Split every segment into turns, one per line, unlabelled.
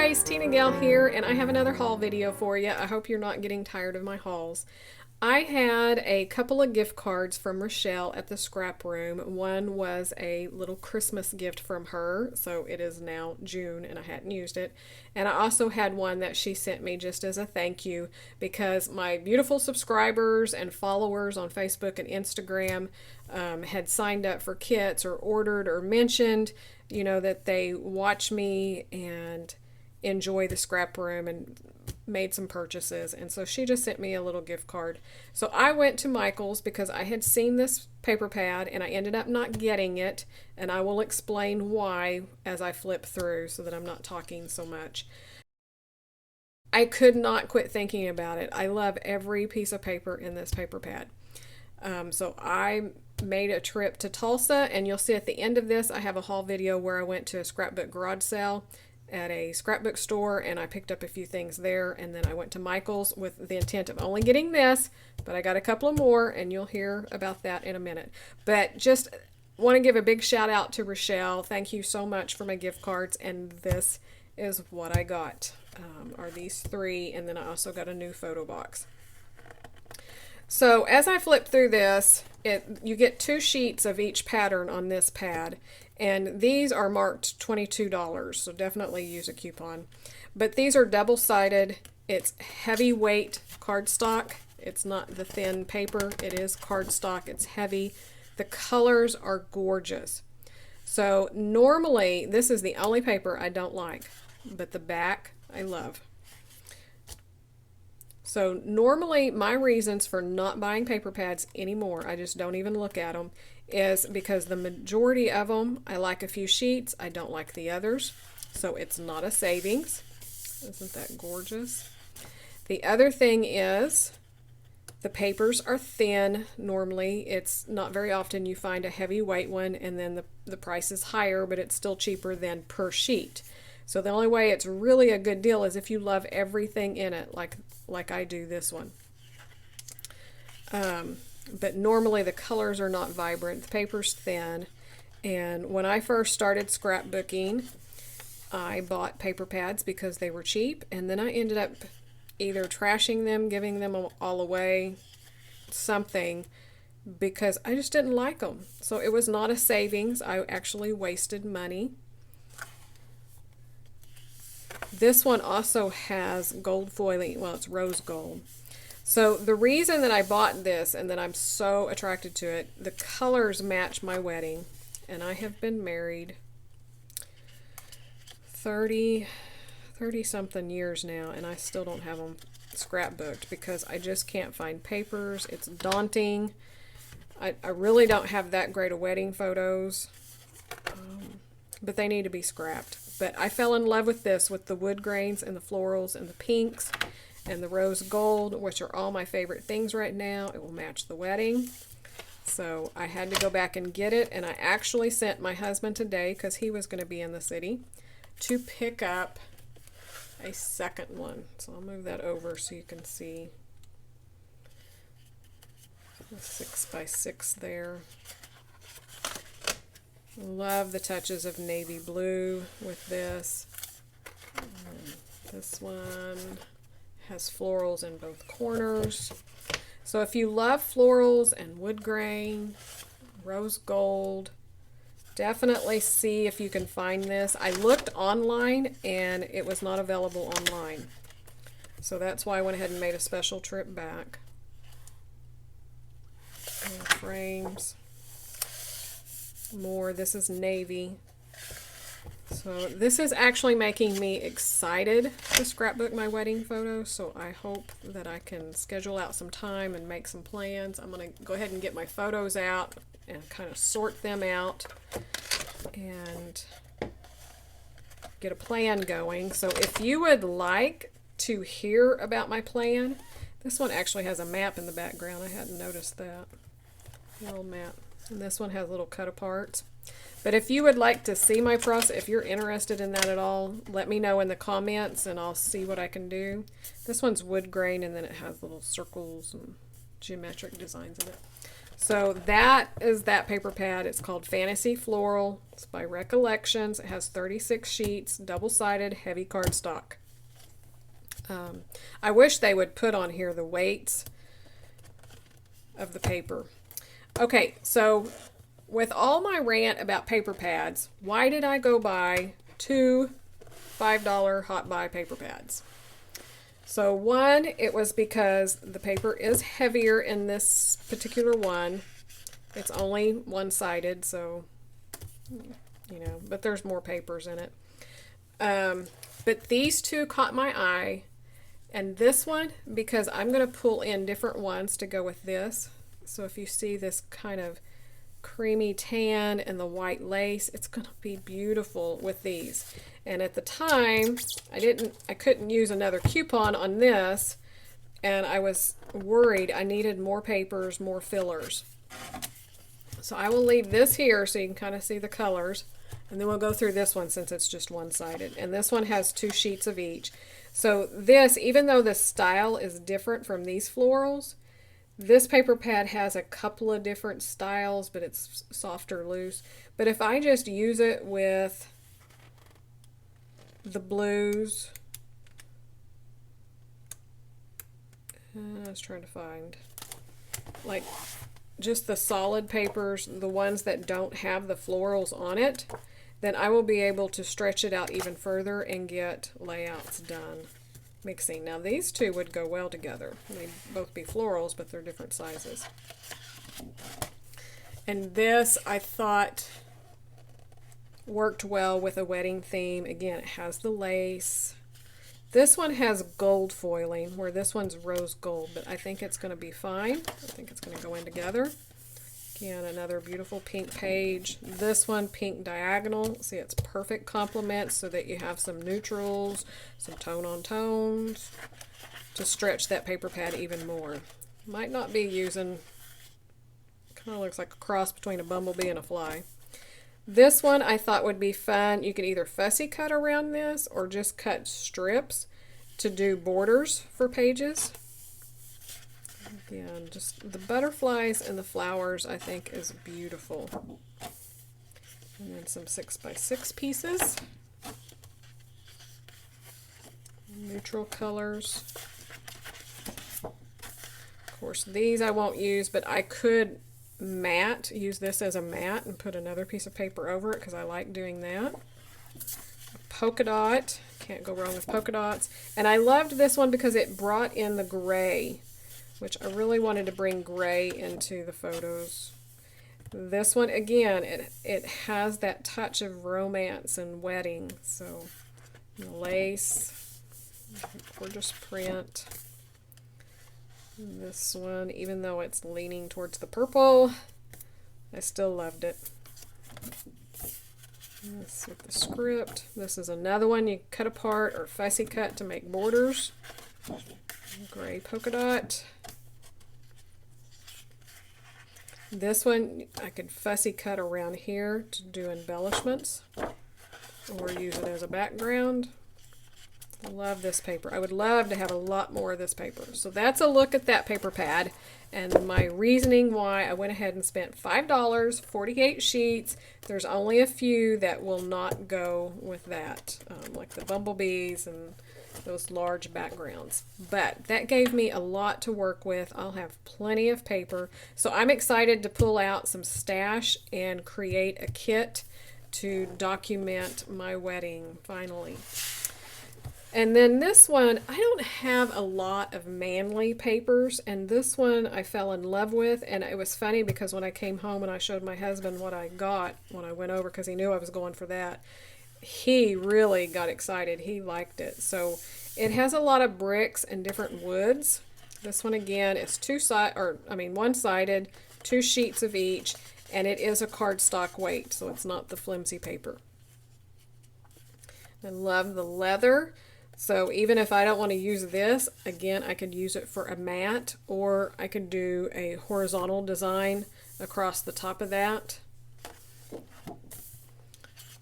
guys, TinaGale here, and I have another haul video for you. I hope you're not getting tired of my hauls. I had a couple of gift cards from Rochelle at the scrap room. One was a little Christmas gift from her, so it is now June and I hadn't used it. And I also had one that she sent me just as a thank you because my beautiful subscribers and followers on Facebook and Instagram had signed up for kits or ordered or mentioned, that they watch me and enjoy the scrap room and made some purchases, and so she just sent me a little gift card. So I went to Michael's because I had seen this paper pad and I ended up not getting it, and I will explain why as I flip through so that I'm not talking so much. I could not quit thinking about it. I love every piece of paper in this paper pad. So I made a trip to Tulsa, and you'll see at the end of this I have a haul video where I went to a scrapbook garage sale at a scrapbook store and I picked up a few things there, and then I went to Michael's with the intent of only getting this, but I got a couple of more and you'll hear about that in a minute. But just want to give a big shout out to Rochelle. Thank you so much for my gift cards, and this is what I got, are these three, and then I also got a new photo box. So as I flip through this, you get 2 sheets of each pattern on this pad, and these are marked $22, so definitely use a coupon. But these are double-sided. It's heavyweight cardstock. It's not the thin paper. It is cardstock. It's heavy. The colors are gorgeous. So normally, this is the only paper I don't like, but the back I love. So normally my reasons for not buying paper pads anymore, I just don't even look at them, is because the majority of them, I like a few sheets, I don't like the others. So it's not a savings. Isn't that gorgeous? The other thing is the papers are thin normally. It's not very often you find a heavyweight one and then the price is higher, but it's still cheaper than per sheet. So the only way it's really a good deal is if you love everything in it, like I do this one. But normally the colors are not vibrant. The paper's thin. And when I first started scrapbooking, I bought paper pads because they were cheap, and then I ended up either trashing them, giving them all away, something, because I just didn't like them. So it was not a savings. I actually wasted money. This one also has gold foiling. Well, it's rose gold. So the reason that I bought this and that I'm so attracted to it, the colors match my wedding. And I have been married 30 something years now, and I still don't have them scrapbooked because I just can't find papers. It's daunting. I really don't have that great of wedding photos, but they need to be scrapped. But I fell in love with this, with the wood grains and the florals and the pinks and the rose gold, which are all my favorite things right now. It will match the wedding. So I had to go back and get it, and I actually sent my husband today, because he was going to be in the city, to pick up a second one. So I'll move that over so you can see the 6x6 there. Love the touches of navy blue with this. And this one has florals in both corners. So if you love florals and wood grain, rose gold, definitely see if you can find this. I looked online and it was not available online. So that's why I went ahead and made a special trip back. And frames. More. This is navy. So this is actually making me excited to scrapbook my wedding photos, so I hope that I can schedule out some time and make some plans. I'm going to go ahead and get my photos out and kind of sort them out and get a plan going. So if you would like to hear about my plan, this one actually has a map in the background. I hadn't noticed that. A little map. And this one has little cut aparts. But if you would like to see my process, if you're interested in that at all, let me know in the comments and I'll see what I can do. This one's wood grain, and then it has little circles and geometric designs in it. So that is that paper pad. It's called Fantasy Floral. It's by Recollections. It has 36 sheets, double-sided, heavy cardstock. I wish they would put on here the weights of the paper. Okay, so with all my rant about paper pads, why did I go buy two $5 Hot Buy paper pads? So one, it was because the paper is heavier in this particular one. It's only one-sided, so, you know, but there's more papers in it. But these two caught my eye. And this one, because I'm going to pull in different ones to go with this. So if you see this kind of creamy tan and the white lace, it's going to be beautiful with these. And at the time, I couldn't use another coupon on this, and I was worried I needed more papers, more fillers. So I will leave this here so you can kind of see the colors, and then we'll go through this one since it's just one-sided. And this one has 2 sheets of each. So this, even though the style is different from these florals, this paper pad has a couple of different styles, but it's softer loose. But if I just use it with the blues, I was trying to find, like, just the solid papers, the ones that don't have the florals on it, then I will be able to stretch it out even further and get layouts done mixing. Now these two would go well together. They'd both be florals, but they're different sizes. And this I thought worked well with a wedding theme. Again, it has the lace. This one has gold foiling, where this one's rose gold, but I think it's going to be fine. I think it's going to go in together. Again, another beautiful pink page. This one, pink diagonal. See, it's perfect complement so that you have some neutrals, some tone on tones to stretch that paper pad even more. Might not be using, kind of looks like a cross between a bumblebee and a fly. This one I thought would be fun. You could either fussy cut around this or just cut strips to do borders for pages. Again, just the butterflies and the flowers I think is beautiful. And then some 6x6 pieces. Neutral colors. Of course, these I won't use, but I could use this as a mat and put another piece of paper over it because I like doing that. Polka dot. Can't go wrong with polka dots. And I loved this one because it brought in the gray, which I really wanted to bring gray into the photos. This one, again, it has that touch of romance and wedding. So, lace, gorgeous print. This one, even though it's leaning towards the purple, I still loved it. This with the script. This is another one you cut apart or fussy cut to make borders. Gray polka dot. This one I could fussy cut around here to do embellishments or use it as a background. I love this paper. I would love to have a lot more of this paper. So that's a look at that paper pad and my reasoning why I went ahead and spent $5, 48 sheets. There's only a few that will not go with that, like the bumblebees and those large backgrounds. But that gave me a lot to work with. I'll have plenty of paper. So I'm excited to pull out some stash and create a kit to document my wedding finally. And then this one, I don't have a lot of manly papers, and this one I fell in love with. And it was funny because when I came home and I showed my husband what I got when I went over, because he knew I was going for that, he really got excited. He liked it. So it has a lot of bricks and different woods. This one again is one-sided, 2 sheets of each, and it is a cardstock weight, so it's not the flimsy paper. I love the leather. So even if I don't want to use this, again, I could use it for a mat, or I could do a horizontal design across the top of that.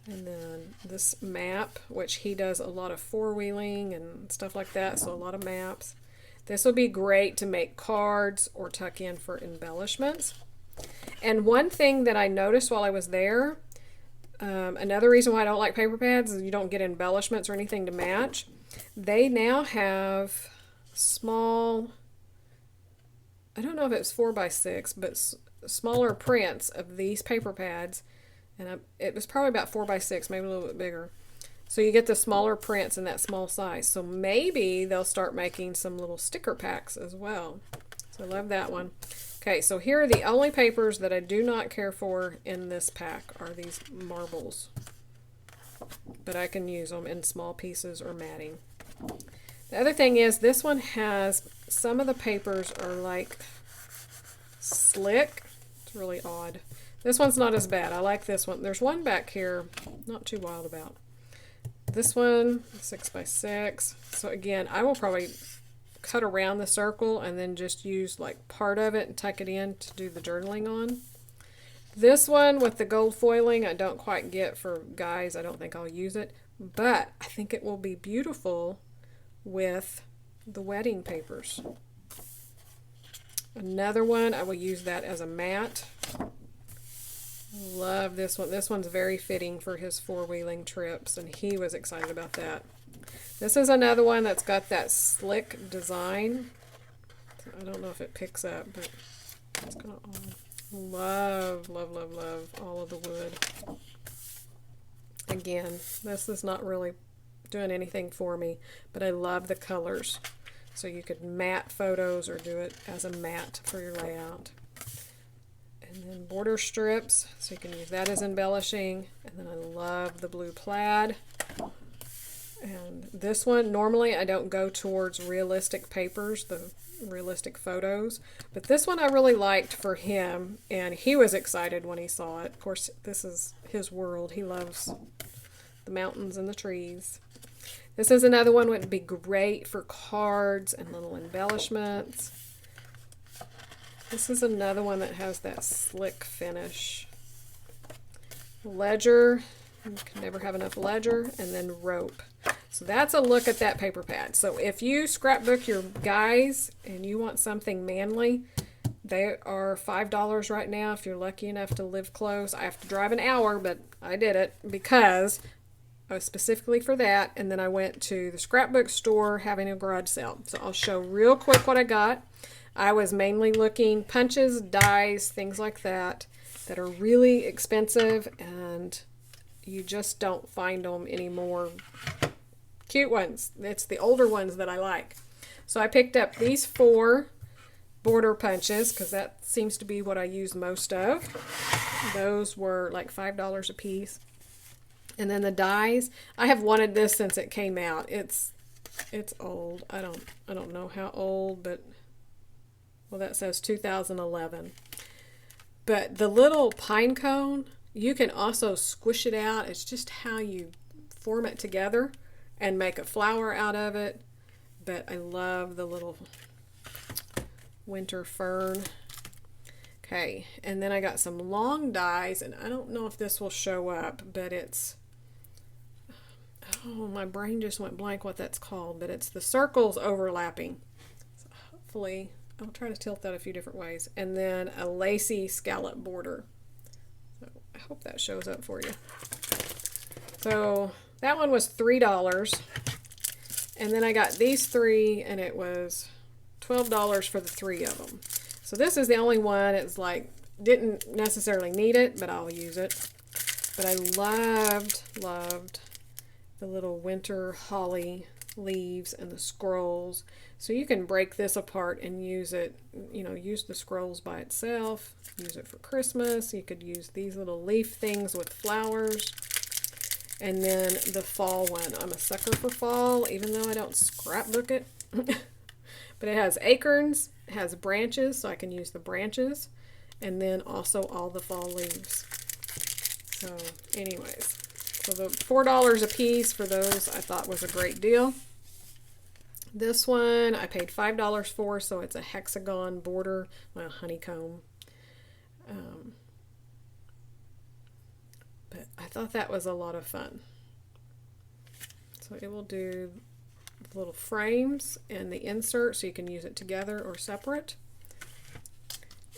And then this map, which he does a lot of four-wheeling and stuff like that, so a lot of maps. This will be great to make cards or tuck in for embellishments. And one thing that I noticed while I was there, another reason why I don't like paper pads is you don't get embellishments or anything to match. They now have small, I don't know if it's 4x6, but smaller prints of these paper pads. And it was probably about 4x6, maybe a little bit bigger. So you get the smaller prints in that small size. So maybe they'll start making some little sticker packs as well. So I love that one. Okay, so here are the only papers that I do not care for in this pack are these marbles. But I can use them in small pieces or matting. The other thing is this one has, some of the papers are like slick. It's really odd. This one's not as bad. I like this one. There's one back here, not too wild about. This one, 6x6. So again, I will probably cut around the circle and then just use like part of it and tuck it in to do the journaling on. This one with the gold foiling I don't quite get for guys. I don't think I'll use it, but I think it will be beautiful with the wedding papers. Another one, I will use that as a mat. Love this one. This one's very fitting for his four-wheeling trips, and he was excited about that. This is another one that's got that slick design. I don't know if it picks up, but it's kind of odd. Love, love, love, love all of the wood. Again, this is not really doing anything for me, but I love the colors. So you could mat photos or do it as a mat for your layout. And then border strips, so you can use that as embellishing. And then I love the blue plaid. And this one, normally I don't go towards realistic papers, the realistic photos, but this one I really liked for him, and he was excited when he saw it. Of course, this is his world. He loves the mountains and the trees. This is another one that would be great for cards and little embellishments. This is another one that has that slick finish. Ledger, you can never have enough ledger, and then rope. So that's a look at that paper pad. So if you scrapbook your guys and you want something manly, they are $5 right now if you're lucky enough to live close. I have to drive an hour, but I did it because I was specifically for that. And then I went to the scrapbook store having a garage sale. So I'll show real quick what I got. I was mainly looking punches, dies, things like that are really expensive and you just don't find them anymore. Cute ones. It's the older ones that I like. So I picked up these 4 border punches because that seems to be what I use most of. Those were like $5 a piece. And then the dies, I have wanted this since it came out. It's old. I don't know how old, but well, that says 2011. But the little pine cone, you can also squish it out. It's just how you form it together and make a flower out of it. But I love the little winter fern. Okay, and then I got some long dies, and I don't know if this will show up, but it's, oh, my brain just went blank what that's called, but it's the circles overlapping. So hopefully, I'll try to tilt that a few different ways. And then a lacy scallop border. So I hope that shows up for you. So that one was $3. And then I got these 3, and it was $12 for the 3 of them. So this is the only one. It's like, didn't necessarily need it, but I'll use it. But I loved the little winter holly leaves and the scrolls. So you can break this apart and use it, you know, use the scrolls by itself, use it for Christmas. You could use these little leaf things with flowers. And then the fall one. I'm a sucker for fall, even though I don't scrapbook it. But it has acorns, it has branches, so I can use the branches, and then also all the fall leaves. So anyways, so the $4 a piece for those I thought was a great deal. This one I paid $5 for, so it's a hexagon border, well, honeycomb. But I thought that was a lot of fun. So it will do the little frames and the insert, so you can use it together or separate.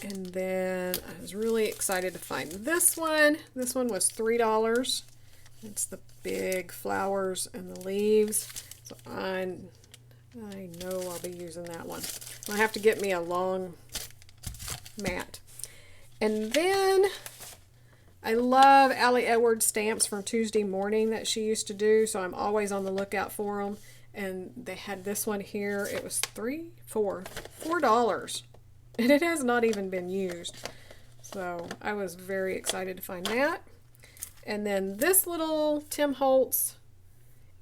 And then I was really excited to find this one. This one was $3. It's the big flowers and the leaves. So I know I'll be using that one. I'll have to get me a long mat. And then I love Allie Edwards stamps from Tuesday Morning that she used to do, so I'm always on the lookout for them. And they had this one here. It was $4. And it has not even been used. So I was very excited to find that. And then this little Tim Holtz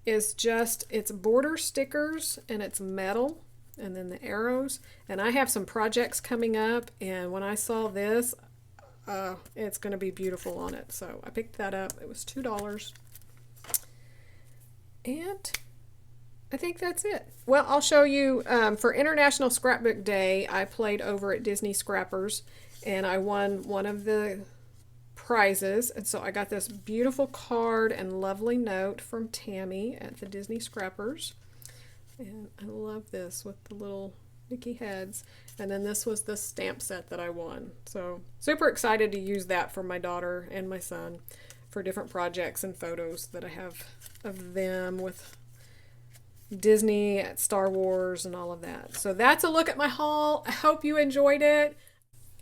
is just, it's border stickers and it's metal. And then the arrows. And I have some projects coming up. And when I saw this, it's going to be beautiful on it. So I picked that up. It was $2. And I think that's it. Well, I'll show you, for International Scrapbook Day, I played over at Disney Scrappers, and I won one of the prizes. And so I got this beautiful card and lovely note from Tammy at the Disney Scrappers. And I love this with the little Mickey heads. And then this was the stamp set that I won. So super excited to use that for my daughter and my son for different projects and photos that I have of them with Disney, Star Wars, and all of that. So that's a look at my haul. I hope you enjoyed it.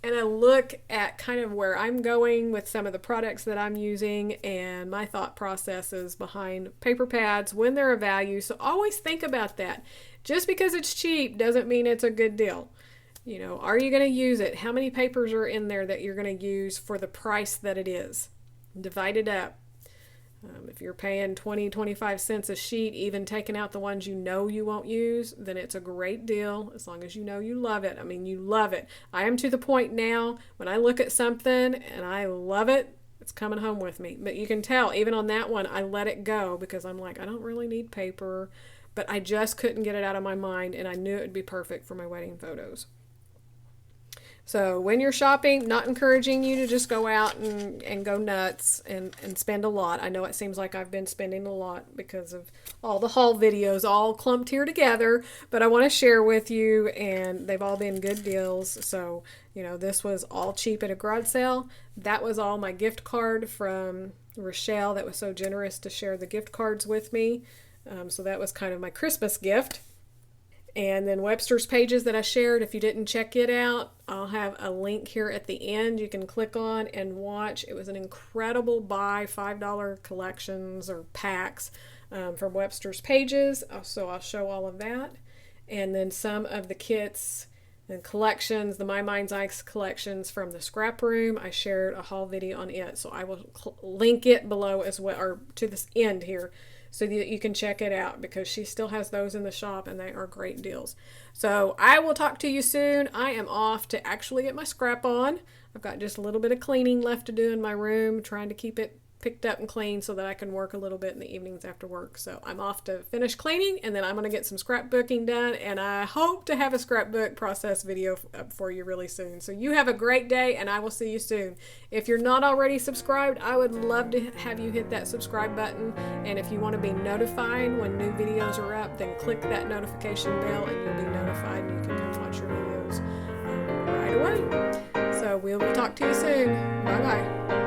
And a look at kind of where I'm going with some of the products that I'm using and my thought processes behind paper pads when they're a value. So always think about that. Just because it's cheap doesn't mean it's a good deal. You know, are you going to use it? How many papers are in there that you're going to use for the price that it is? Divide it up. If you're paying 20-25 cents a sheet, even taking out the ones you know you won't use, then it's a great deal as long as you know you love it. I mean, you love it. I am to the point now when I look at something and I love it, it's coming home with me. But you can tell, even on that one, I let it go because I'm like, I don't really need paper, but I just couldn't get it out of my mind, and I knew it would be perfect for my wedding photos. So when you're shopping, not encouraging you to just go out and go nuts and spend a lot. I know it seems like I've been spending a lot because of all the haul videos all clumped here together, but I want to share with you, and they've all been good deals. So, you know, this was all cheap at a garage sale. That was all my gift card from Rochelle that was so generous to share the gift cards with me. So that was kind of my Christmas gift. And then Webster's Pages that I shared, if you didn't check it out, I'll have a link here at the end you can click on and watch. It was an incredible buy, $5 collections or packs from Webster's Pages. So I'll show all of that. And then some of the kits and collections, the My Mind's Eye collections from the Scrap Room. I shared a haul video on it. So I will link it below as well, or to this end here, so that you can check it out because she still has those in the shop and they are great deals. So I will talk to you soon. I am off to actually get my scrap on. I've got just a little bit of cleaning left to do in my room, trying to keep it picked up and clean so that I can work a little bit in the evenings after work. So I'm off to finish cleaning, and then I'm going to get some scrapbooking done, and I hope to have a scrapbook process video up for you really soon. So you have a great day, and I will see you soon. If you're not already subscribed, I would love to have you hit that subscribe button, and if you want to be notified when new videos are up, then click that notification bell and you'll be notified and you can come watch your videos right away. So we'll talk to you soon. Bye bye.